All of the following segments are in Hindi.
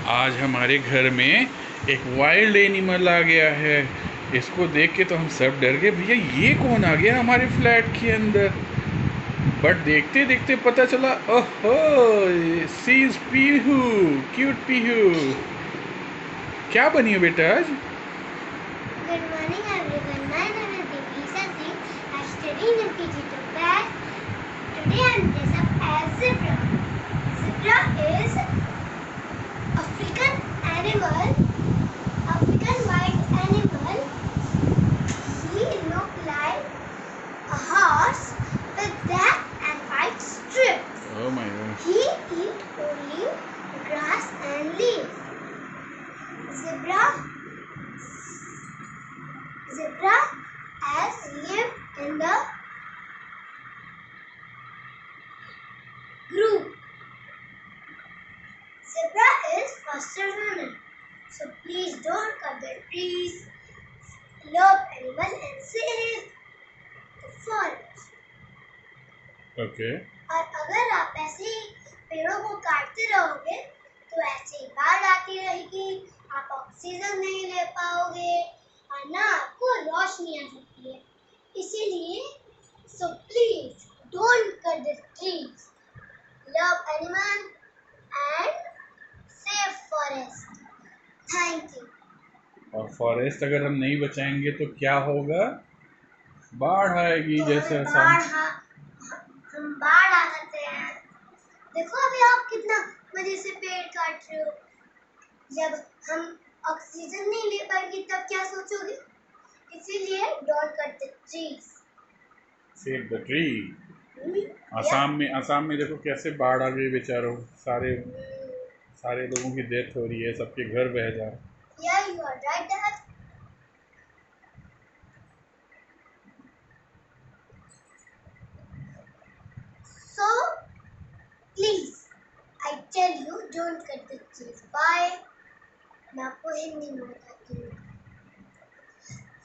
आज हमारे घर में एक वाइल्ड एनिमल आ गया है। इसको देख के तो हम सब डर गए, भैया ये कौन आ गया हमारे फ्लैट के अंदर। बट देखते देखते पता चला, ओहो, सी इज पीहू, क्यूट पीहू। क्या बनी हो बेटा आज? Good morning everyone. My name is Devisa Singh. I study in MPG class. Today I am dressed up as zebra. Zebra is African animal, African wild animal. He looks like a horse with black and white strips. Oh my God. He eats only grass and leaves. Zebra has lived in the group. Zebra is faster runner. So please don't cut the trees. Love animals and save the forest. Okay. और अगर आप ऐसे ही पेड़ों को काटते रहोगे तो ऐसे ही बाढ़ आती रहेगी, आप ऑक्सीजन नहीं ले पाओगे और ना आपको रोशनी आ सकती है। इसीलिए so please don't cut the trees. Love animals and save forest. Thank you. और फॉरेस्ट अगर हम नहीं बचाएंगे तो क्या होगा? बाढ़ आएगी, तो जैसे हम बाढ़ आ सकते हैं। देखो अभी आप कितना मजे से पेड़ काट रहे हो। जब हम ऑक्सीजन नहीं ले पाएंगे तब क्या सोचोगे? इसीलिए don't cut the trees, save the tree. Assam में देखो कैसे बाढ़ आ गई बेचारों, सारे लोगों की डेथ हो रही है, सबके घर बह जा रहे। Yeah, you are right, Dad. So please, I tell you, don't cut the trees. Bye. मैं आपको हिंदी में बताती हूँ।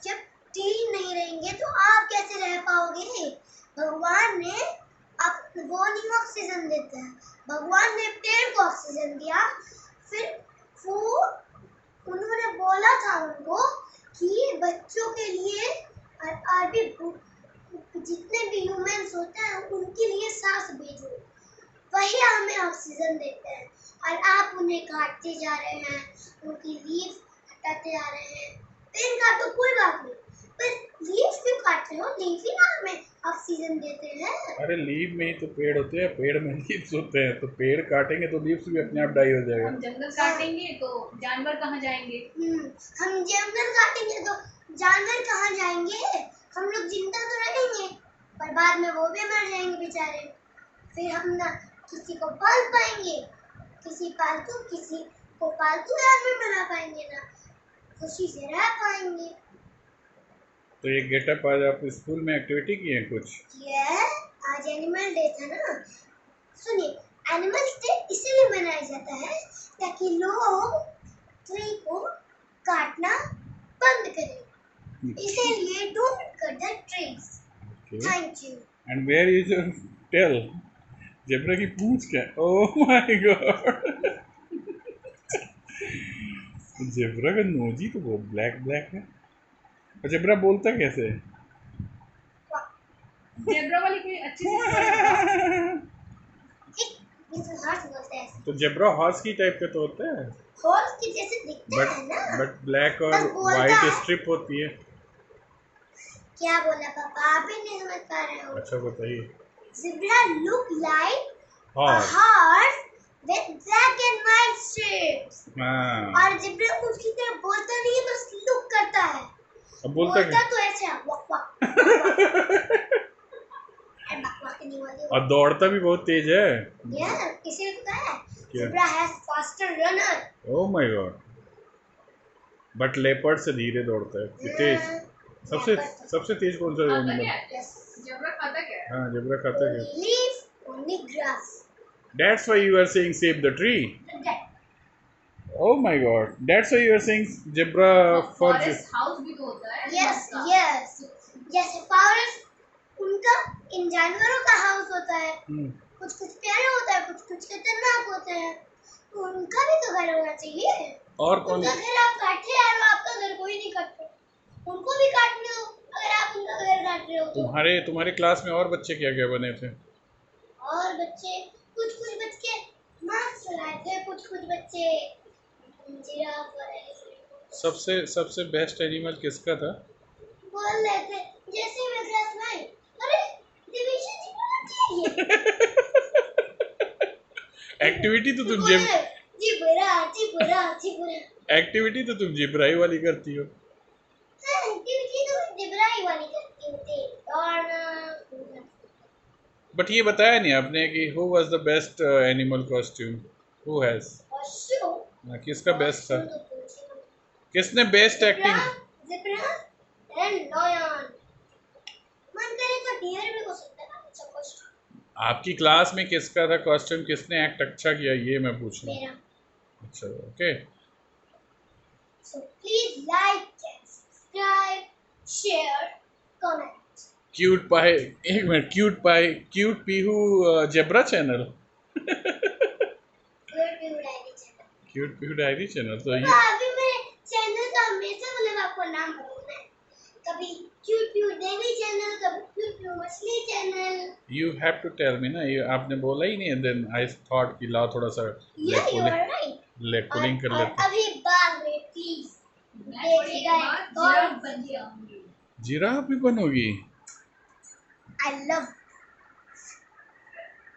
जब ट्री नहीं रहेंगे तो आप कैसे रह पाओगे? भगवान ने वो नहीं ऑक्सीजन देते हैं, भगवान ने पेड़ को ऑक्सीजन दिया। फिर वो उन्होंने बोला था उनको कि बच्चों के लिए और भी जितने भी ह्यूमंस होते हैं उनके लिए सांस भेजो, वही हमें ऑक्सीजन देते हैं। और आप उन्हें काटते जा रहे हैं, उनकी लीफ हटाते जा रहे हैं। पेड़ का तो कोई बात नहीं, पर लीफ क्यों काट रहे हो? लीफ ही ना हमें ऑक्सीजन देते हैं। अरे लीव में ही तो पेड़ होते हैं, पेड़ में लीव्स होते हैं, तो पेड़ काटेंगे तो लीव्स भी अपने आप डाई हो जाएगा। हम जंगल काटेंगे तो जानवर कहाँ जाएंगे? हम जंगल काटेंगे तो जानवर कहाँ जाएंगे? हम लोग जिंदा तो रहेंगे पर बाद में वो भी मर जाएंगे बेचारे। फिर हम ना किसी को पाल पाएंगे, किसी को पालतू जानवर बना पाएंगे, ना खुशी से रह पाएंगे। तो ये गेटअप आज आप स्कूल में एक्टिविटी की है कुछ? आज एनिमल डे था ना। सुनिए, एनिमल डे इसीलिए मनाया जाता है ताकि लोग ट्री को काटना बंद करें। इसीलिए don't cut the trees. Thank you. And where is your tail? Zebra की पूंछ क्या? ओह माय गॉड, जेब्रा का नोजी तो बहुत ब्लैक है। और जेब्रा बोलता कैसे है? जेब्रा वाली कोई अच्छी सी तो जेब्रा हॉर्स की टाइप का तो होता है, हॉर्स की जैसे दिखता है ना, बट ब्लैक और वाइट स्ट्रिप होती है। क्या बोला पापा? आप ही नहीं समझ पा रहे हो। अच्छा बताइए। Zebra look like a horse horse with black and white stripes. और zebra उसकी तरह बोलता नहीं है, बस लुक करता है। अब बोलता तो ऐसे वक वक और दौड़ता भी बहुत तेज है। इसीलिए तो है zebra has faster runner. Oh my God, but leopard से धीरे दौड़ता है। तेज सबसे तेज कौन सा एनिमल? जेब्रा खाता क्या है? हाँ, जेब्रा खाता क्या? Leaf, only grass. That's why you are saying save the tree. Oh my God, that's why you are saying zebra for forest house भी तो होता है। Yes. जैसे फॉरेस्ट उनका इन जानवरों का हाउस होता है। कुछ प्यारे होता है, कुछ खतरनाक होते हैं। उनका भी तो घर होना चाहिए। और कौन? उनका घर आप काटे यार, आपका घर कोई नहीं काटता। उनको भी काटने दो अगर आप उनका घर काट रहे हो तो। तुम्हारे क्लास में और बच्चे क्या क्या बने थे? और बच्चे कुछ बच्चे मास्क लगाए थे, कुछ बच्चे जिराफ और एलिफेंट। सबसे बेस्ट एनिमल किसका था? बोल रहे थे जैसे ही मैं क्लास में आई, अरे दिविशा जी बोल चाहिए। एक्टिविटी तो तुम एक्टिविटी तो तुम जिब्राई वाली करती हो। हाँ, एक्टिविटी तो जिब्राई वाली करती होती और बट ये बताया नहीं आपने कि who was the best animal costume? Who has? किसका बेस्ट था? किसने best acting? Zebra and lion. मन करे तो डियर भी हो सकता है अच्छा कॉस्ट्यूम। आपकी क्लास में किसका था कॉस्ट्यूम? किसने एक्ट अच्छा किया ये मैं पूछ रहा हूँ। मेरा। अच्छा okay. So please like and subscribe, share, comment. Cute pie, एक minute, cute Pihu zebra channel. Cute Pihu diary channel तो ये अभी मेरे चैनल का हमेशा मतलब आपको नाम बताना है। कभी क्यूट पीहू डायरी चैनल, कभी क्यूट पीहू मछली channel. You have to tell me ना, ये आपने बोला ही नहीं। देन आई थॉट कि लाओ थोड़ा सा लेग पुलिंग कर लेते। अभी बाद में प्लीज मैं थोड़ी देर बाद जिराफ बन के आऊंगी। जिराफ भी बनोगी? I love